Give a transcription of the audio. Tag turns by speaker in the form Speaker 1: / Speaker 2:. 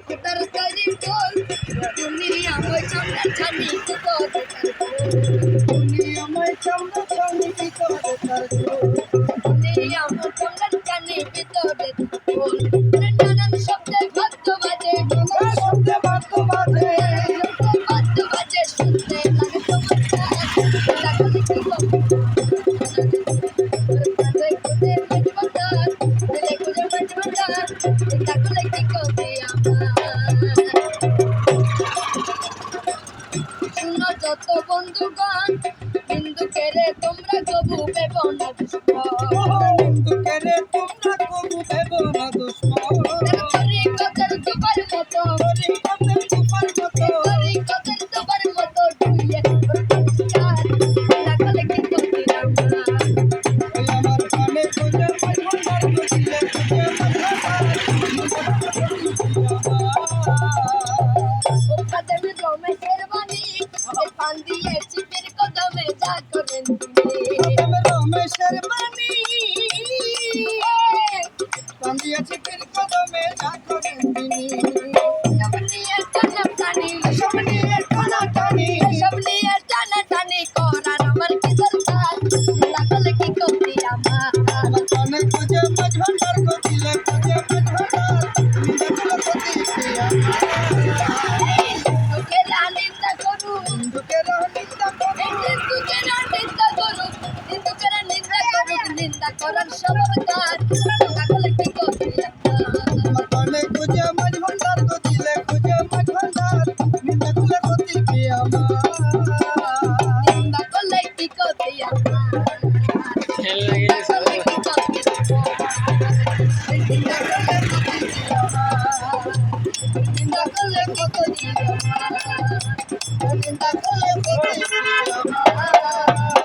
Speaker 1: তার তৈরি টোল দুনিয়া মই সামনে ছানি কি করে তার
Speaker 2: দুনিয়া মই সামনে ছানি কি করে তার
Speaker 1: দুনিয়া মই সামনে ছানি কি করে টোল নানান শব্দে ভাগ্য বাজে
Speaker 2: নানা শব্দে ভাগ্য বাজে
Speaker 1: ভাগ্য বাজে শুনতে লাগে তোমার লাগলে কি শুনো যত বন্ধুগণ হিন্দুকেরে তোমরা কবু পেব না
Speaker 2: হিন্দুকেরে তোমরা কবু পেব না দুশ্মন
Speaker 1: তরিকতের দুবার মতো
Speaker 2: তরিকতের তুফার মতো
Speaker 1: তরিকতের দুবার মতো ডুইয়ে পরিষ্কার লাগলে কি করবি আমরা
Speaker 2: ওই আমার কানে খুঁজে মাঝ ভান্ডার খুঁজলে খুঁজে
Speaker 1: কদমে রমেশের বাণী ফান দিয়ে চিপের কদমে যা করেন
Speaker 2: রমেশের বাণী কান্দিয়া চিপের কদমে যা করেন তিনি
Speaker 1: সব নিয়ে টানাটানি
Speaker 2: সব নিয়ে টানাটানি
Speaker 1: সব নিয়ে টানাটানি করার আমার কি দরকার লাগলে কি করবি আমার
Speaker 2: আমার কানে খুঁজে মাঝ ভান্ডার খুঁজলে খুঁজে মাঝ ভান্ডার দেখলে প্রতিক্রিয়া
Speaker 1: দুঃখেরা নিন্দা করু
Speaker 2: হিন্দুকেরা নিন্দা করে
Speaker 1: হিন্দুকেরা নিন্দা করু হিন্দুকেরা নিন্দা করু নিন্দা করার স্বভাব তার লাগলে কি করবি
Speaker 2: আমার কানে খুঁজে মাঝ ভান্ডার খুঁজলে খুঁজে মাঝ ভান্ডার দেখলে প্রতিক্রিয়া
Speaker 1: নিন্দা করলে কি করবি নিন্দা করলে কি করবি নিন্দা করলে কত দিন নিন্দা